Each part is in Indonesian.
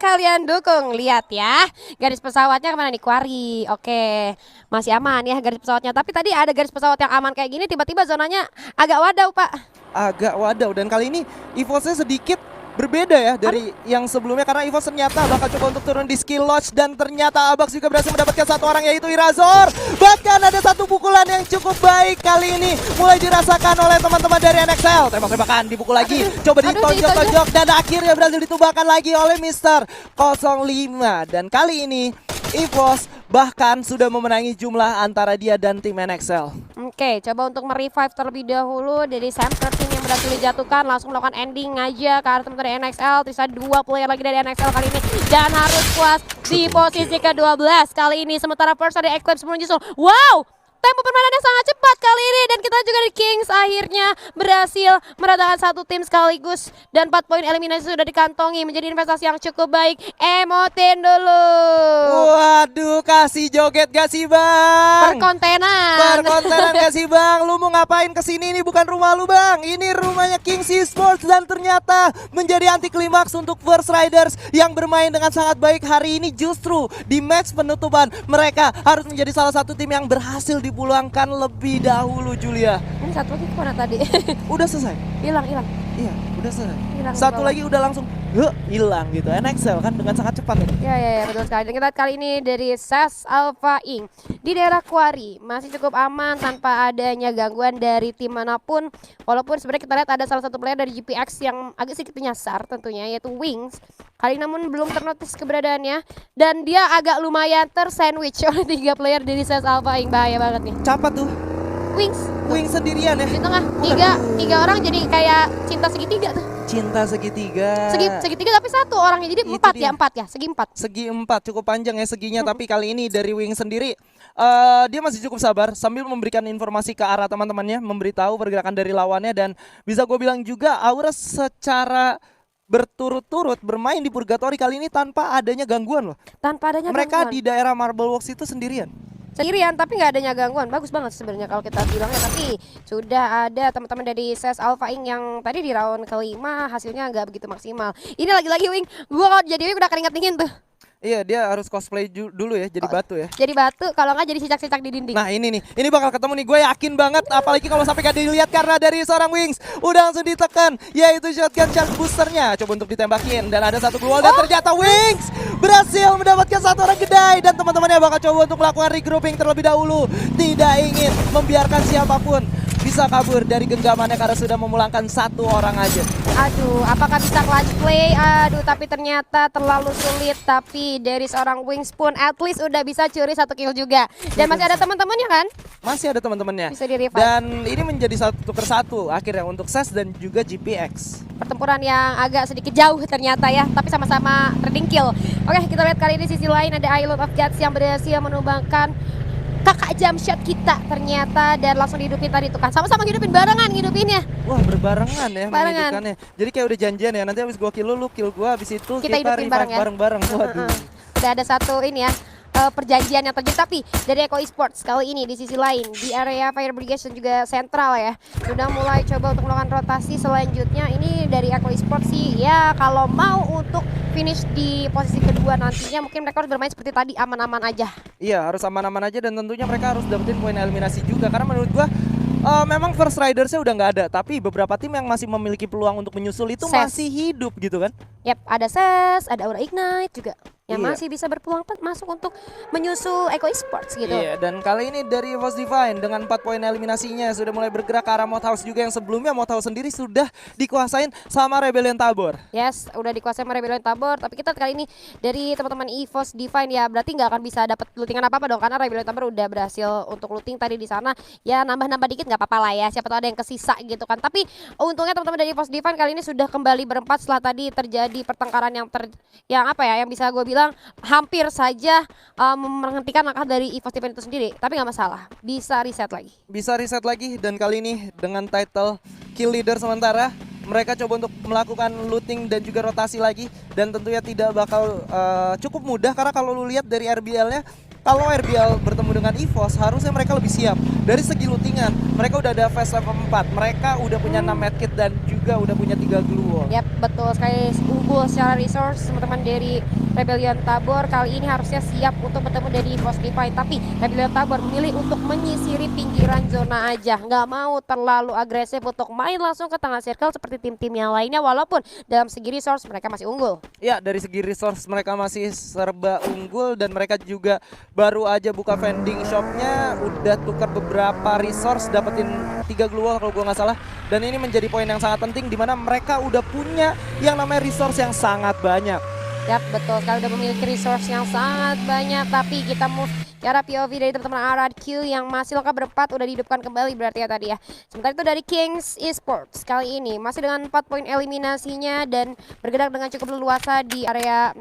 kalian dukung. Lihat ya, garis pesawatnya kemana nih? Quarry. Oke, masih aman ya garis pesawatnya. Tapi tadi ada garis pesawat yang aman kayak gini, tiba-tiba zonanya agak wadaw, Pak. Agak wadaw, dan kali ini EVOS-nya sedikit berbeda ya dari yang sebelumnya, karena EVOS ternyata bakal coba untuk turun di skill lodge, dan ternyata Abax juga berhasil mendapatkan satu orang, yaitu Irazor. Bahkan ada satu pukulan yang cukup baik kali ini mulai dirasakan oleh teman-teman dari NXL. Tembak-tembakan, dipukul lagi, coba ditonjok-tonjok, dan akhirnya berhasil ditumbangkan lagi oleh Mister 05. Dan kali ini EVOS bahkan sudah memenangi jumlah antara dia dan tim NXL. Oke, coba untuk merevive terlebih dahulu dari Sam 13 yang berhasil dijatuhkan, langsung melakukan ending aja ke arah teman dari NXL. Tersisa 2 player lagi dari NXL kali ini dan harus puas di posisi ke-12 kali ini. Sementara first dari Eclipse menyusul. Wow! Tempo permainannya sangat cepat kali ini, dan kita juga di Kings akhirnya berhasil meratakan satu tim sekaligus, dan 4 poin eliminasi sudah dikantongi, menjadi investasi yang cukup baik. Emotin dulu. Waduh, kasih joget gak sih bang? Perkontenan gak sih bang? Lu mau ngapain kesini? Ini bukan rumah lu bang, ini rumahnya Kings Esports. Dan ternyata menjadi anti klimaks untuk First Riders yang bermain dengan sangat baik hari ini. Justru di match penutupan mereka harus menjadi salah satu tim yang berhasil dipulangkan lebih dahulu, Julia. Ini satu lagi kemana tadi? Udah selesai? Hilang. Iya, udah selesai. Hilang Satu bawah. lagi udah langsung hilang gitu. NXL kan dengan sangat cepat ini. Ya, betul sekali. Dan kita kali ini dari SES Alpha Inc. Di daerah Quarry masih cukup aman tanpa adanya gangguan dari tim manapun. Walaupun sebenarnya kita lihat ada salah satu player dari GPX yang agak sedikit menyasar tentunya, yaitu Wings. Kali namun belum ternotis keberadaannya, dan dia agak lumayan tersandwich oleh 3 player dari SES Alpha Inc. Bahaya banget nih. Siapa tuh? Wings sendirian ya? di tengah. Tiga orang jadi kayak cinta segitiga tuh. Cinta segitiga. Segitiga tapi satu orangnya, jadi Itu empat dia. ya, empat ya, segi empat. Segi 4 cukup panjang ya seginya. Tapi kali ini dari Wing sendiri dia masih cukup sabar sambil memberikan informasi ke arah teman-temannya, memberitahu pergerakan dari lawannya. Dan bisa gue bilang juga Aura secara berturut-turut bermain di Purgatory kali ini tanpa adanya gangguan loh. Tanpa adanya Mereka gangguan. di daerah Marble Works itu sendirian. Sendirian tapi nggak adanya gangguan, bagus banget sebenarnya kalau kita bilangnya. Tapi sudah ada teman-teman dari SES Alpha Inc. yang tadi di round kelima hasilnya nggak begitu maksimal. Ini lagi-lagi Wing, gua kalau jadi Wing udah keringat dingin tuh. Iya, dia harus cosplay dulu ya, jadi batu ya. Jadi batu, kalau nggak jadi cicak-cicak di dinding. Nah ini nih, ini bakal ketemu nih, gue yakin banget. Apalagi kalau sampai gak dilihat karena dari seorang Wings udah langsung ditekan, yaitu shotgun charge boosternya. Coba untuk ditembakin, dan ada satu global, dan ternyata Wings berhasil mendapatkan satu orang kedai. Dan teman-temannya bakal coba untuk melakukan regrouping terlebih dahulu. Tidak ingin membiarkan siapapun bisa kabur dari genggamannya karena sudah memulangkan satu orang aja. Aduh, apakah bisa clutch play? Aduh, tapi ternyata terlalu sulit. Tapi dari seorang Wings pun at least udah bisa curi satu kill juga. Dan masih ada teman-temannya kan? Masih ada teman-temannya. Bisa di-revive. Dan ini menjadi satu per satu akhirnya untuk SES dan juga GPX. Pertempuran yang agak sedikit jauh ternyata ya, tapi sama-sama trading kill. Oke, kita lihat kali ini sisi lain ada Island of Gods yang berhasil menumbangkan kakak Jamshot kita ternyata, dan langsung dihidupin tadi tuh kan. Sama-sama ngidupin barengan ngidupinnya. Wah, berbarengan ya Barengan. menghidupkannya. Jadi kayak udah janjian ya, nanti habis gua kill lu kill gua, habis itu Kita hidupin revive bareng ya. bareng-bareng. Waduh. Udah ada satu ini ya, perjanjian yang terjadi. Tapi dari Eco Esports kali ini di sisi lain di area Fire Brigade dan juga Central ya, sudah mulai coba untuk melakukan rotasi selanjutnya. Ini dari Eco Esports sih ya, kalau mau untuk finish di posisi kedua nantinya mungkin mereka harus bermain seperti tadi, aman-aman aja. Iya, harus aman-aman aja, dan tentunya mereka harus dapetin poin eliminasi juga. Karena menurut gua memang First Riders-nya udah nggak ada, tapi beberapa tim yang masih memiliki peluang untuk menyusul itu SES. masih hidup gitu kan. Yap, ada SES, ada Aura Ignite juga yang Iya. masih bisa berpeluang masuk untuk menyusul Eco Esports gitu. Iya, dan kali ini dari EVOS Divine dengan 4 poin eliminasinya sudah mulai bergerak ke arah Moth House juga, yang sebelumnya Moth House sendiri sudah dikuasain sama Rebellion Tabor. Yes, udah dikuasai sama Rebellion Tabor. Tapi kita kali ini dari teman-teman EVOS Divine ya, berarti nggak akan bisa dapat lootingan apa-apa dong, karena Rebellion Tabor udah berhasil untuk looting tadi di sana. Ya nambah-nambah dikit nggak apa-apa lah ya, siapa tahu ada yang kesisa gitu kan. Tapi untungnya teman-teman dari EVOS Divine kali ini sudah kembali berempat setelah tadi terjadi pertengkaran yang yang bisa gue bilang hampir saja menghentikan langkah dari EVOS Divine itu sendiri. Tapi nggak masalah, bisa reset lagi. Bisa reset lagi, dan kali ini dengan title Kill Leader sementara mereka coba untuk melakukan looting dan juga rotasi lagi, dan tentunya tidak bakal cukup mudah. Karena kalau lu lihat dari RBL-nya, kalau RBL bertemu dengan EVOS harusnya mereka lebih siap. dari segi lootingan mereka udah ada fast level 4, mereka udah punya 6 medkit dan juga udah punya 3 glue wall. Yap, betul sekali, unggul secara resource teman-teman dari Rebellion Tabor. Kali ini harusnya siap untuk bertemu dari EVOS Divine, tapi Rebellion Tabor memilih untuk menyisiri pinggiran zona aja, nggak mau terlalu agresif untuk main langsung ke tengah circle seperti tim-tim yang lainnya, walaupun dalam segi resource mereka masih unggul. Ya, dari segi resource mereka masih serba unggul dan mereka juga baru aja buka vending shopnya, udah tukar beberapa resource, dapetin 3 glue wall kalau gue nggak salah. Dan ini menjadi poin yang sangat penting di mana mereka udah punya yang namanya resource yang sangat banyak. Yap, betul sekali, udah memiliki resource yang sangat banyak, tapi kita move ke arah POV dari teman-teman Arad Q yang masih lengkap berempat, udah dihidupkan kembali berarti ya tadi ya. Sementara itu dari Kings Esports kali ini masih dengan 4 poin eliminasinya dan bergerak dengan cukup leluasa di area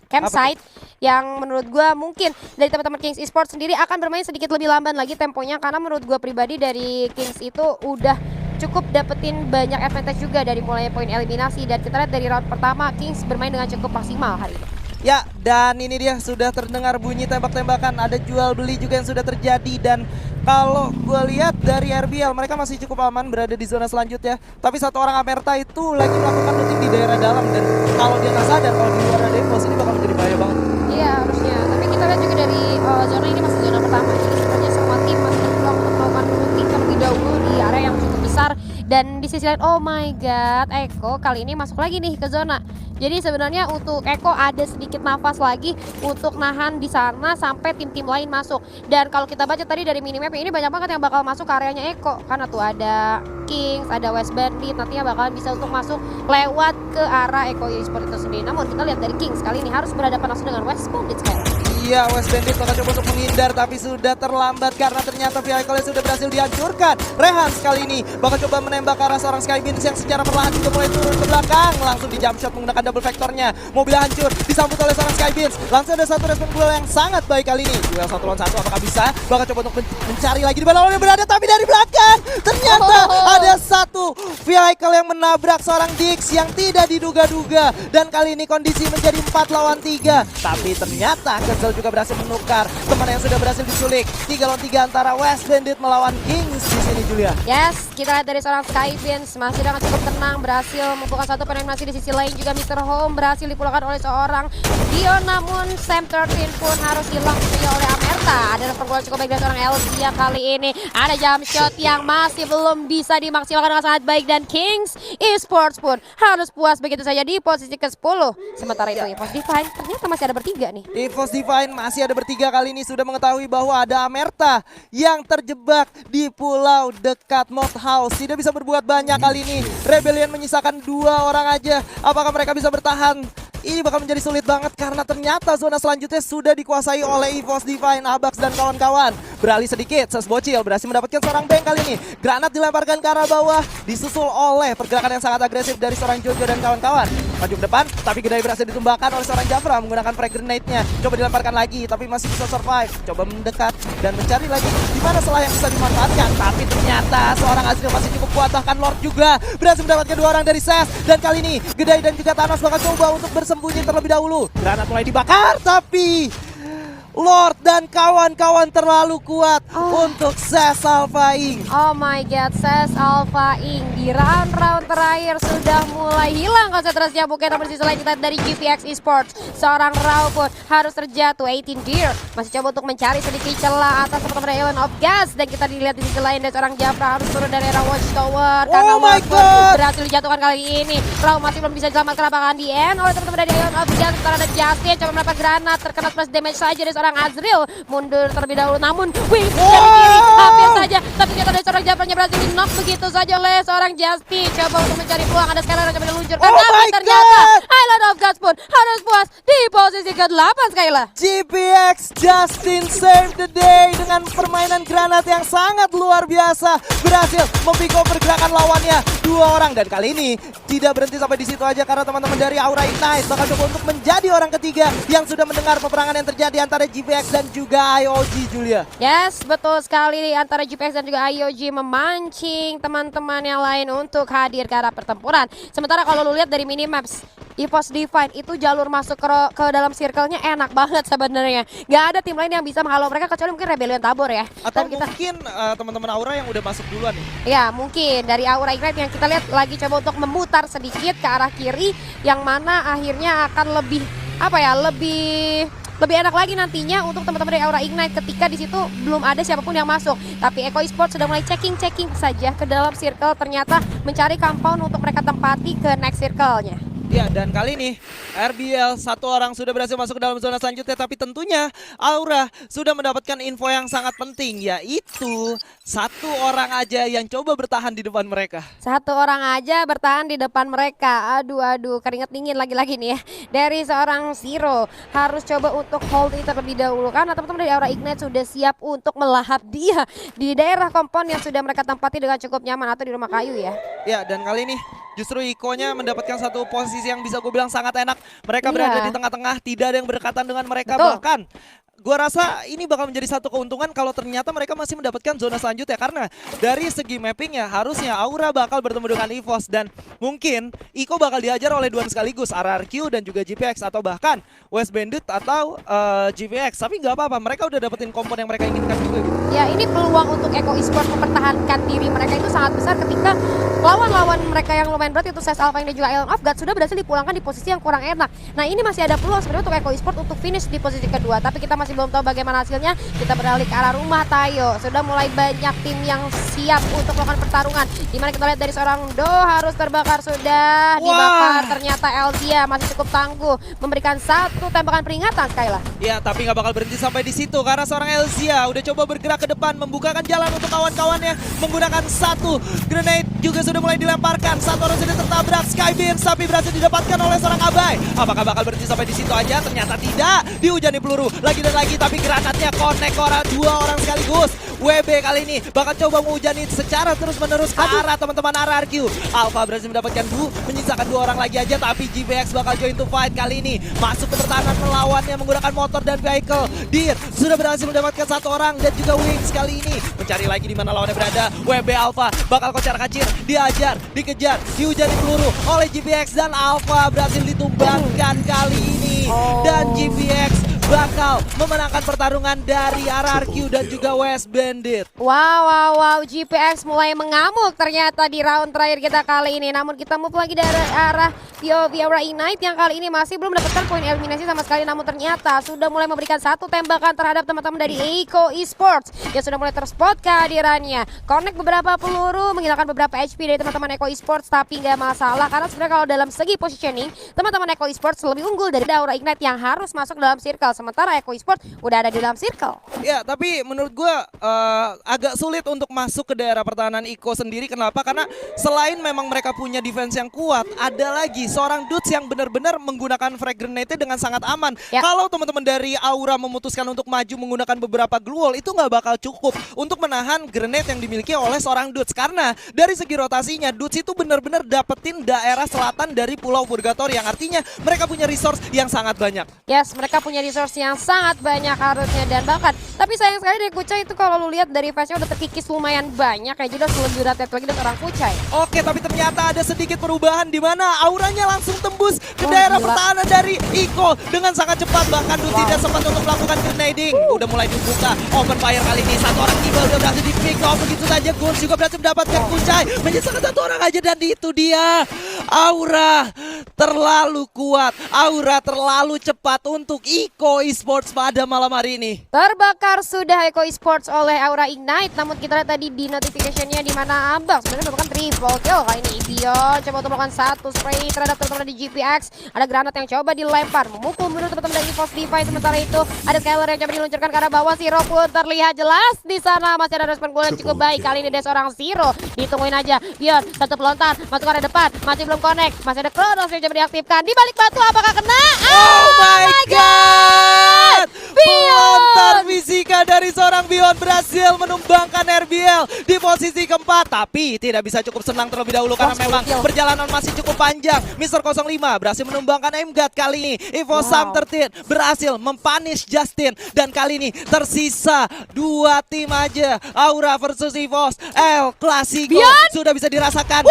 campsite yang menurut gue mungkin dari teman-teman Kings Esports sendiri akan bermain sedikit lebih lamban lagi temponya, karena menurut gue pribadi dari Kings itu udah cukup dapetin banyak advantage juga dari mulai poin eliminasi, dan kita lihat dari round pertama Kings bermain dengan cukup maksimal hari ini. Ya, dan ini dia sudah terdengar bunyi tembak-tembakan, ada jual beli juga yang sudah terjadi, dan kalau gue lihat dari RBL mereka masih cukup aman berada di zona selanjutnya. Tapi satu orang Amerta itu lagi melakukan looting di daerah dalam, dan kalau dia nggak sadar kalau di luar ada EVOS ini bakal menjadi bahaya banget. Iya harusnya, tapi kita lihat juga dari zona ini masih zona pertama, jadi sebenarnya semua tim masih berpeluang untuk melakukan looting terlebih dahulu di area yang cukup besar. Dan di sisi lain, oh my god, Eko kali ini masuk lagi nih ke zona. Jadi sebenarnya untuk Eko ada sedikit nafas lagi untuk nahan di sana sampai tim-tim lain masuk. Dan kalau kita baca tadi dari minimap ini banyak banget yang bakal masuk ke areanya Eko, karena tuh ada Kings, ada West Bandit, nantinya bakalan bisa untuk masuk lewat ke arah Eko Esports itu sendiri. Namun kita lihat dari Kings kali ini harus berhadapan langsung dengan West Bandit sekarang. Iya, West Bandit bakal coba untuk menghindar tapi sudah terlambat karena ternyata vehicle sudah berhasil dihancurkan. Rehan kali ini bakal coba menembak ke arah seorang Skybeams yang secara perlahan juga mulai turun ke belakang. Langsung di jump shot menggunakan double vektornya. Mobil hancur, disambut oleh seorang Skybeams. Langsung ada satu respon duel yang sangat baik kali ini. Duel 1 lawan 1 apakah bisa? Bakal coba untuk mencari lagi di mana lawannya berada, tapi dari belakang ternyata ada satu vehicle yang menabrak seorang Dix yang tidak diduga-duga. Dan kali ini kondisi menjadi 4 lawan 3. Tapi ternyata Kenzel juga berhasil menukar teman yang sudah berhasil diculik. 3 lawan 3 antara West Bandit melawan Kings di sini, Julia. Yes, kita lihat dari seorang Skybeams masih dengan cukup tenang berhasil membuka satu penetrasi. Di sisi lain juga Mr. Home berhasil dipulangkan oleh seorang Dio, namun Sam 13 pun harus hilang tentunya oleh Amerta. Ada pergolakan cukup baik dari seorang Elzia kali ini. Ada jump shot yang masih belum bisa dimaksimalkan dengan sangat baik, dan Kings Esports pun harus puas begitu saja di posisi ke-10. Sementara itu EVOS Divine ternyata masih ada bertiga nih. EVOS Divine masih ada bertiga kali ini sudah mengetahui bahwa ada Amerta yang terjebak di pulau dekat Mod House. Tidak bisa berbuat banyak kali ini. Rebellion menyisakan 2 orang aja. Apakah mereka bisa bertahan? Ini bakal menjadi sulit banget karena ternyata zona selanjutnya sudah dikuasai oleh EVOS Divine, Abax dan kawan-kawan. Beralih sedikit, Ses Bocil berhasil mendapatkan seorang Bang kali ini. Granat dilemparkan ke arah bawah, disusul oleh pergerakan yang sangat agresif dari seorang Jojo dan kawan-kawan. Maju ke depan, tapi Gedai berhasil ditumbangkan oleh seorang Jafra menggunakan frag grenade-nya. Coba dilemparkan lagi, tapi masih bisa survive. Coba mendekat dan mencari lagi di mana celah yang bisa dimanfaatkan. Tapi ternyata seorang Azril masih cukup kuat, bahkan Lord juga berhasil mendapatkan 2 orang dari Ses. Dan kali ini Gedai dan juga Thanos bakal coba untuk bersembunyi terlebih dahulu. Granat mulai dibakar, tapi Lord dan kawan-kawan terlalu kuat untuk Ses Alpha Inc. Oh my god, Ses Alpha Inc. Di round-round terakhir sudah mulai hilang konsentrasinya. Bukan nomor sisi lain kita dari GPX Esports. Seorang Rao pun harus terjatuh. 18 Deer masih coba untuk mencari sedikit celah atas teman-teman Island of Gas. Dan kita dilihat di sisi lain dari seorang Jafra harus turun dari era Watchtower. Karena my god, berhasil dijatuhkan kali ini. Rao masih belum bisa diselamatkan, apakah di end oleh teman-teman dari Island of Gas. Sementara ada Justin coba mendapat granat, terkena splash damage saja dari seorang Azril. Mundur terlebih dahulu, namun wing dari kiri hampir saja, tapi ternyata dari seorang Jafranya berhasil di knock begitu saja oleh seorang Justin. Coba untuk mencari peluang, ada Skylar yang coba diluncurkan, tapi ternyata Island of Gods pun harus puas di posisi ke-8 Skylar. GPX Justin save the day dengan permainan granat yang sangat luar biasa, berhasil memikul pergerakan lawannya 2 orang. Dan kali ini tidak berhenti sampai di situ aja karena teman-teman dari Aura Ignite bakal coba untuk menjadi orang ketiga yang sudah mendengar peperangan yang terjadi antara GPX dan juga IOG, Julia. Yes, betul sekali, antara GPX dan juga IOG memancing teman-teman yang lain untuk hadir ke arah pertempuran. Sementara kalau lu lihat dari minimaps, EVOS Divine itu jalur masuk ke dalam circle-nya enak banget sebenarnya. Gak ada tim lain yang bisa menghalau mereka kecuali mungkin Rebellion Tabor ya. Atau Dan kita, mungkin teman-teman Aura yang udah masuk duluan nih. ya mungkin dari Aura Ignite yang kita lihat lagi coba untuk memutar sedikit ke arah kiri, yang mana akhirnya akan lebih lebih enak lagi nantinya untuk teman-teman dari Aura Ignite ketika di situ belum ada siapapun yang masuk. Tapi Eko Esports sudah mulai checking saja ke dalam circle, ternyata mencari compound untuk mereka tempati ke next circle-nya. Ya, dan kali ini RBL satu orang sudah berhasil masuk ke dalam zona selanjutnya, tapi tentunya Aura sudah mendapatkan info yang sangat penting, yaitu satu orang aja yang coba bertahan di depan mereka. Satu orang aja bertahan di depan mereka. Aduh, keringet dingin lagi-lagi nih ya. Dari seorang Zero harus coba untuk hold it terlebih dahulu karena teman-teman dari Aura Ignite sudah siap untuk melahap dia di daerah kompon yang sudah mereka tempati dengan cukup nyaman atau di rumah kayu ya. Ya, dan kali ini justru Iko-nya mendapatkan satu posisi yang bisa gue bilang sangat enak. Mereka Iya. berada di tengah-tengah, tidak ada yang berdekatan dengan mereka. Betul. Bahkan gue rasa ini bakal menjadi satu keuntungan kalau ternyata mereka masih mendapatkan zona selanjutnya. Karena dari segi mappingnya harusnya Aura bakal bertemu dengan EVOS. Dan mungkin Iko bakal diajar oleh dua sekaligus, RRQ dan juga GPX. Atau bahkan West Bandit atau GPX. Tapi nggak apa-apa, mereka udah dapetin kompon yang mereka inginkan juga gitu. Ya, ini peluang untuk Eko Esports mempertahankan diri mereka itu sangat besar ketika lawan-lawan mereka yang lumayan berat itu Ses Alpha dan juga Island of God sudah berhasil dipulangkan di posisi yang kurang enak. Nah, ini masih ada peluang sebenarnya untuk Eko Esports untuk finish di posisi kedua, tapi kita masih belum tahu bagaimana hasilnya. Kita beralih ke arah rumah Tayo. Sudah mulai banyak tim yang siap untuk melakukan pertarungan. Dimana kita lihat dari seorang Do harus terbakar, sudah dibakar. Ternyata Elzia masih cukup tangguh memberikan satu tembakan peringatan Skyla. Ya, tapi nggak bakal berhenti sampai di situ karena seorang Elzia udah coba bergerak ke depan, membukakan jalan untuk kawan-kawannya menggunakan satu grenade juga sudah mulai dilemparkan. Satu orang sudah tertabrak, Skybeam tapi berhasil didapatkan oleh seorang Abai. Apakah bakal berhenti sampai di situ aja? Ternyata tidak. Dihujani peluru lagi dan lagi, tapi granatnya connect dua orang sekaligus. WB kali ini bakal coba menghujani secara terus-menerus ke arah teman-teman RRQ. Alpha berhasil mendapatkan menyisakan dua orang lagi aja, tapi GPX bakal join to fight kali ini. Masuk ke pertahanan melawannya menggunakan motor dan vehicle. Dir sudah berhasil mendapatkan satu orang dan juga Wings kali ini mencari lagi di mana lawannya berada. WB Alpha bakal kocar-kacir, diajar, dikejar, dihujani peluru oleh GPX dan Alpha berhasil ditumbangkan kali ini. Dan GPX bakal memenangkan pertarungan dari RRQ dan juga West Bandit. Wow, GPX mulai mengamuk ternyata di round terakhir kita kali ini. Namun kita move lagi dari arah POV Aura Ignite yang kali ini masih belum mendapatkan poin eliminasi sama sekali. Namun ternyata sudah mulai memberikan satu tembakan terhadap teman-teman dari Eko Esports yang sudah mulai terspot kehadirannya. Connect beberapa peluru, menghilangkan beberapa HP dari teman-teman Eko Esports, tapi nggak masalah karena sebenarnya kalau dalam segi positioning teman-teman Eko Esports lebih unggul dari Aura Ignite yang harus masuk dalam circle. Sementara Eko Esports udah ada di dalam circle. Ya, tapi menurut gue agak sulit untuk masuk ke daerah pertahanan Iko sendiri. Kenapa? Karena selain memang mereka punya defense yang kuat, ada lagi seorang Dudes yang benar-benar menggunakan frag grenade dengan sangat aman. Ya. Kalau teman-teman dari Aura memutuskan untuk maju menggunakan beberapa glue wall, itu nggak bakal cukup untuk menahan grenade yang dimiliki oleh seorang Dudes. Karena dari segi rotasinya, Dudes itu benar-benar dapetin daerah selatan dari Pulau Purgatory, yang artinya mereka punya resource yang sangat banyak. Yes, mereka punya resource yang sangat banyak harusnya, dan bahkan tapi sayang sekali dari Kucai itu kalau lu lihat dari face-nya udah terkikis lumayan banyak ya, jadi harus lebih ratet lagi dari orang Kucai. Oke, tapi ternyata ada sedikit perubahan di mana auranya langsung tembus ke Oh, daerah gila. pertahanan dari Iko dengan sangat cepat. Bahkan Dude tidak sempat untuk melakukan grenading. Udah mulai dibuka open fire kali ini. Satu orang tiba udah berhasil di pick off, begitu saja. Gons juga berhasil mendapatkan Kucai. Menyisakan satu orang aja, dan itu dia. Aura terlalu kuat, Aura terlalu cepat untuk Iko Esports pada malam hari ini. Terbakar sudah Eko Esports oleh Aura Ignite, namun kita lihat tadi di notification-nya di mana Ambak sebenarnya melakukan triple kill. Kali ini Ibio coba untuk melakukan satu spray terhadap teman-teman di GPX. Ada granat yang coba dilempar, memukul mundur teman-teman dari EVOS Divine. Sementara itu ada Skylar yang coba diluncurkan ke arah bawah. Zero pun terlihat jelas di sana, masih ada respon gol yang cukup baik. Kali ini ada seorang Zero, ditungguin aja. Bion satu pelontar masuk ke arah depan, masih belum connect, masih ada Kronos yang coba diaktifkan. Di balik batu apakah kena? Oh my god! Pelontar fisika dari seorang Bion berhasil menumbangkan RBL di posisi keempat. Tapi tidak bisa cukup senang terlebih dahulu karena memang perjalanan masih cukup panjang. Mr. 05 berhasil menumbangkan MGAT kali ini. Evo Sam 13 berhasil mempunish Justin. Dan kali ini tersisa 2 tim aja. Aura versus EVOS. El Clasico sudah bisa dirasakan.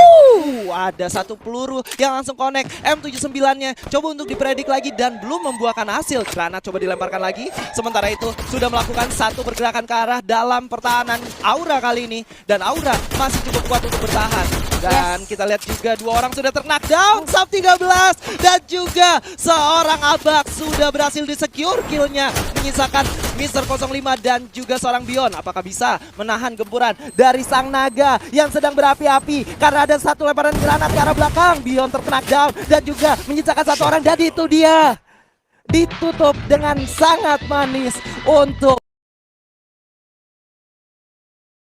Ada satu peluru yang langsung connect. M79-nya coba untuk dipredik lagi dan belum membuahkan hasil. Granat coba dilemparkan lagi. Sementara itu sudah melakukan satu pergerakan ke arah dalam pertahanan Aura kali ini. Dan Aura masih cukup kuat untuk bertahan. Dan kita lihat juga 2 orang sudah knockdown. Sub 13 dan juga seorang Abak sudah berhasil di-secure killnya. Menyisakan Mr. 05 dan juga seorang Bion. Apakah bisa menahan gempuran dari sang naga yang sedang berapi-api karena ada satu lemparan granat ke arah belakang. Bion knockdown dan juga menyisakan satu orang dan itu dia ditutup dengan sangat manis untuk